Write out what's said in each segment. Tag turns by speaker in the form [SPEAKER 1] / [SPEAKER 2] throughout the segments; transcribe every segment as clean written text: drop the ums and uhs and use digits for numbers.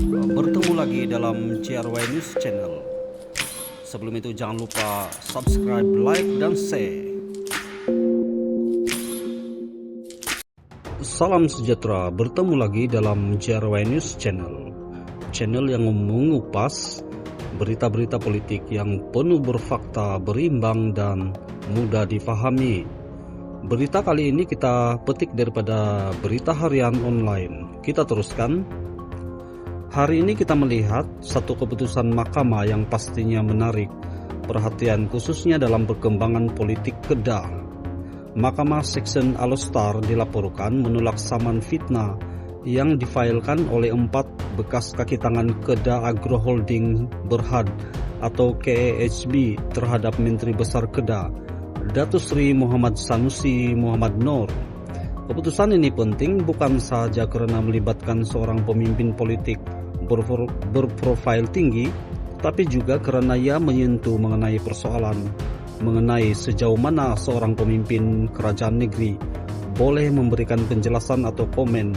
[SPEAKER 1] Bertemu lagi dalam JRY News Channel. Sebelum itu jangan lupa subscribe, like, dan share. Salam sejahtera, bertemu lagi dalam JRY News Channel. Channel yang mengupas berita-berita politik yang penuh berfakta, berimbang, dan mudah difahami. Berita kali ini kita petik daripada berita harian online. Kita teruskan. Hari ini kita melihat satu keputusan mahkamah yang pastinya menarik perhatian khususnya dalam perkembangan politik Kedah. Mahkamah Section Alostar dilaporkan menolak saman fitnah yang difailkan oleh 4 bekas kaki tangan Kedah Agro Holding Berhad atau KEHB terhadap Menteri Besar Kedah, Datuk Seri Muhammad Sanusi Muhammad Noor. Keputusan ini penting bukan sahaja karena melibatkan seorang pemimpin politik berprofil tinggi, tapi juga karena ia menyentuh mengenai persoalan mengenai sejauh mana seorang pemimpin kerajaan negeri boleh memberikan penjelasan atau komen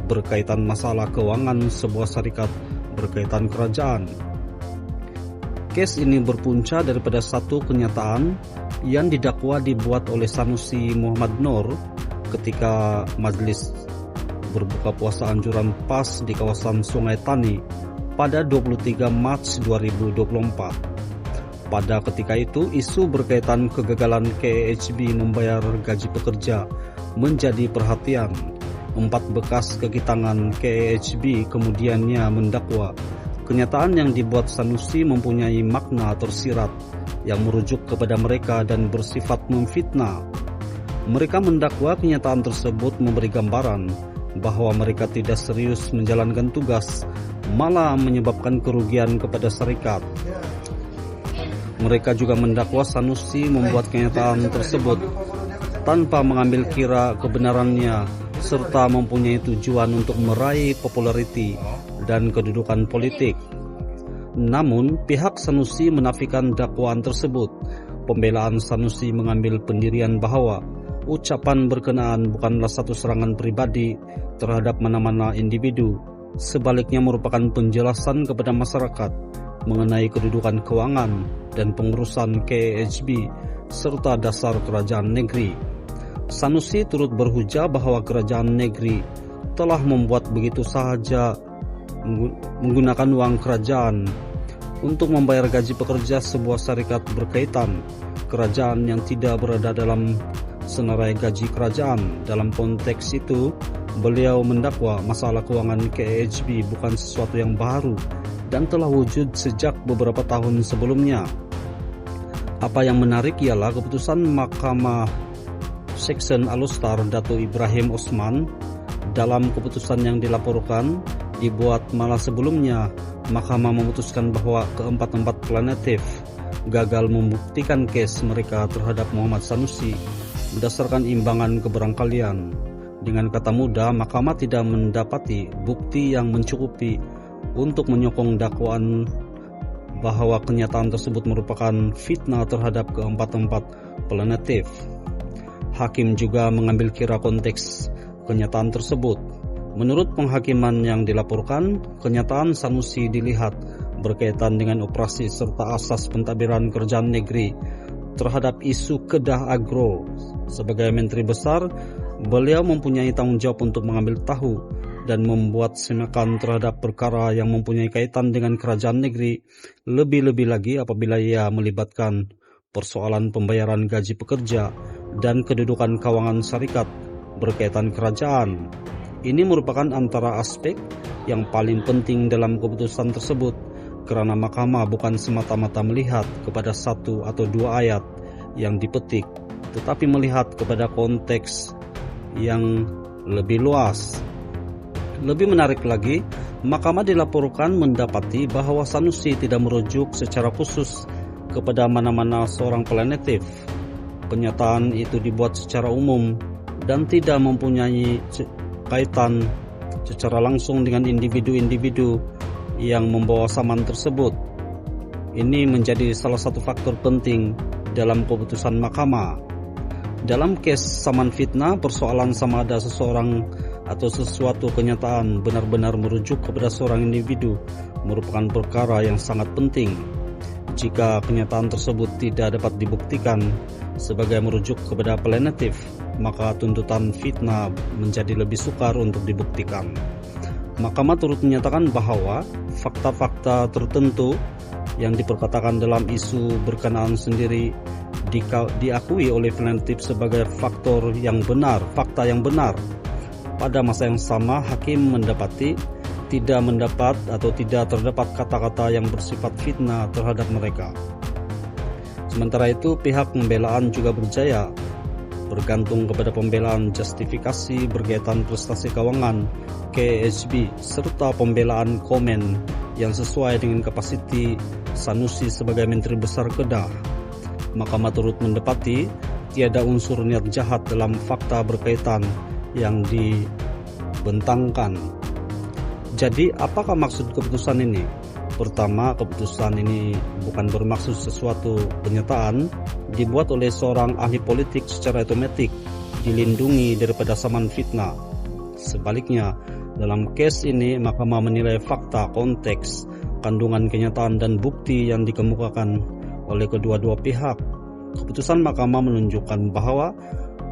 [SPEAKER 1] berkaitan masalah keuangan sebuah syarikat berkaitan kerajaan. Kes ini berpunca daripada satu kenyataan yang didakwa dibuat oleh Sanusi Muhammad Noor ketika majlis berbuka puasa anjuran PAS di kawasan Sungai Tani pada 23 Mac 2024. Pada ketika itu, isu berkaitan kegagalan KEHB membayar gaji pekerja menjadi perhatian. 4 bekas kaki tangan KEHB kemudiannya mendakwa kenyataan yang dibuat Sanusi mempunyai makna tersirat yang merujuk kepada mereka dan bersifat memfitnah. Mereka mendakwa kenyataan tersebut memberi gambaran bahwa mereka tidak serius menjalankan tugas, malah menyebabkan kerugian kepada syarikat. Mereka juga mendakwa Sanusi membuat kenyataan tersebut tanpa mengambil kira kebenarannya serta mempunyai tujuan untuk meraih populariti dan kedudukan politik. Namun, pihak Sanusi menafikan dakwaan tersebut. Pembelaan Sanusi mengambil pendirian bahwa ucapan berkenaan bukanlah satu serangan pribadi terhadap mana-mana individu, sebaliknya merupakan penjelasan kepada masyarakat mengenai kedudukan keuangan dan pengurusan KEHB serta dasar kerajaan negeri. Sanusi turut berhujah bahwa kerajaan negeri telah membuat begitu sahaja menggunakan uang kerajaan untuk membayar gaji pekerja sebuah syarikat berkaitan kerajaan yang tidak berada dalam senarai gaji kerajaan. Dalam konteks itu, beliau mendakwa masalah keuangan KEHB bukan sesuatu yang baru dan telah wujud sejak beberapa tahun sebelumnya. Apa yang menarik ialah keputusan Mahkamah Section Alostar Dato' Ibrahim Osman. Dalam keputusan yang dilaporkan dibuat malah sebelumnya, Mahkamah memutuskan bahwa keempat-empat plaintiff gagal membuktikan kes mereka terhadap Muhammad Sanusi berdasarkan imbangan keberangkalian. Dengan kata mudah, Mahkamah tidak mendapati bukti yang mencukupi untuk menyokong dakwaan bahwa kenyataan tersebut merupakan fitnah terhadap keempat-empat plaintiff. Hakim juga mengambil kira konteks kenyataan tersebut. Menurut penghakiman yang dilaporkan, kenyataan Sanusi dilihat berkaitan dengan operasi serta asas pentadbiran kerajaan negeri terhadap isu Kedah Agro. Sebagai Menteri Besar, beliau mempunyai tanggung jawab untuk mengambil tahu dan membuat semakan terhadap perkara yang mempunyai kaitan dengan kerajaan negeri, lebih-lebih lagi apabila ia melibatkan persoalan pembayaran gaji pekerja dan kedudukan keuangan syarikat berkaitan kerajaan. Ini merupakan antara aspek yang paling penting dalam keputusan tersebut, karena mahkamah bukan semata-mata melihat kepada satu atau dua ayat yang dipetik, tetapi melihat kepada konteks yang lebih luas. Lebih menarik lagi, mahkamah dilaporkan mendapati bahwa Sanusi tidak merujuk secara khusus kepada mana-mana seorang plaintiff. Pernyataan itu dibuat secara umum dan tidak mempunyai kaitan secara langsung dengan individu-individu yang membawa saman tersebut. Ini menjadi salah satu faktor penting dalam keputusan mahkamah. Dalam kes saman fitnah, persoalan sama ada seseorang atau sesuatu kenyataan benar-benar merujuk kepada seorang individu merupakan perkara yang sangat penting. Jika kenyataan tersebut tidak dapat dibuktikan sebagai merujuk kepada plenitif, maka tuntutan fitnah menjadi lebih sukar untuk dibuktikan. Mahkamah turut menyatakan bahwa fakta-fakta tertentu yang diperkatakan dalam isu berkenaan sendiri diakui oleh plenitif sebagai fakta yang benar. Pada masa yang sama, hakim mendapati tidak mendapat atau tidak terdapat kata-kata yang bersifat fitnah terhadap mereka. Sementara itu, pihak pembelaan juga berjaya bergantung kepada pembelaan justifikasi berkaitan prestasi keuangan KHB serta pembelaan komen yang sesuai dengan kapasiti Sanusi sebagai Menteri Besar Kedah. Mahkamah turut mendapati tiada unsur niat jahat dalam fakta berkaitan yang dibentangkan. Jadi, apakah maksud keputusan ini? Pertama, keputusan ini bukan bermaksud sesuatu pernyataan dibuat oleh seorang ahli politik secara otomatik dilindungi daripada saman fitnah. Sebaliknya, dalam case ini mahkamah menilai fakta, konteks, kandungan kenyataan dan bukti yang dikemukakan oleh kedua-dua pihak. Keputusan mahkamah menunjukkan bahwa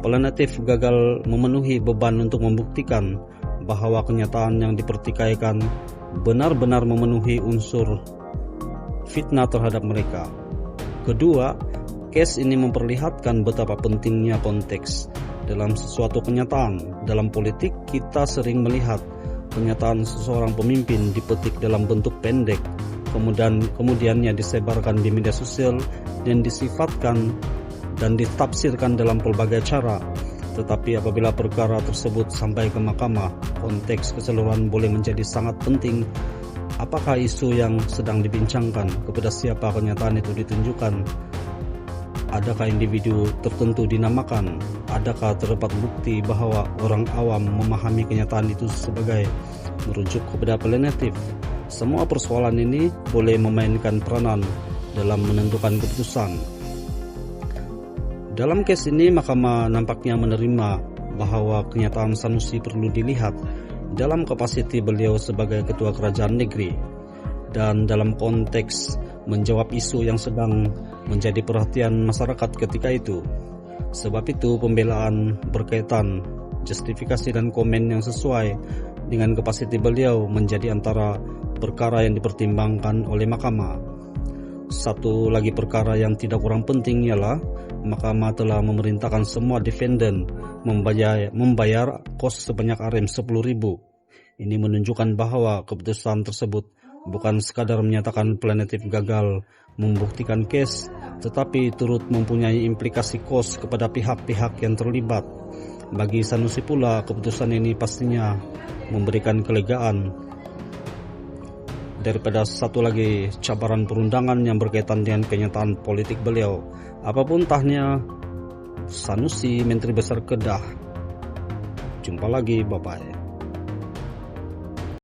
[SPEAKER 1] plenitif gagal memenuhi beban untuk membuktikan bahwa kenyataan yang dipertikaikan benar-benar memenuhi unsur fitnah terhadap mereka. Kedua, case ini memperlihatkan betapa pentingnya konteks dalam sesuatu kenyataan. Dalam politik, kita sering melihat kenyataan seseorang pemimpin dipetik dalam bentuk pendek, kemudiannya disebarkan di media sosial dan disifatkan dan ditafsirkan dalam pelbagai cara. Tetapi apabila perkara tersebut sampai ke mahkamah, konteks keseluruhan boleh menjadi sangat penting. Apakah isu yang sedang dibincangkan, kepada siapa kenyataan itu ditunjukkan, adakah individu tertentu dinamakan, adakah terdapat bukti bahwa orang awam memahami kenyataan itu sebagai merujuk kepada plenitif. Semua persoalan ini boleh memainkan peranan dalam menentukan keputusan. Dalam case ini, mahkamah nampaknya menerima bahwa kenyataan Sanusi perlu dilihat dalam kapasiti beliau sebagai ketua kerajaan negeri dan dalam konteks menjawab isu yang sedang menjadi perhatian masyarakat ketika itu. Sebab itu, pembelaan berkaitan justifikasi dan komen yang sesuai dengan kapasiti beliau menjadi antara perkara yang dipertimbangkan oleh mahkamah. Satu lagi perkara yang tidak kurang penting ialah mahkamah telah memerintahkan semua defendant membayar kos sebanyak Rm10.000. Ini menunjukkan bahwa keputusan tersebut bukan sekadar menyatakan plenitif gagal membuktikan case, tetapi turut mempunyai implikasi kos kepada pihak-pihak yang terlibat. Bagi Sanusi pula, keputusan ini pastinya memberikan kelegaan daripada satu lagi cabaran perundangan yang berkaitan dengan kenyataan politik beliau. Apapun tahnya Sanusi Menteri Besar Kedah. Jumpa lagi, bye-bye.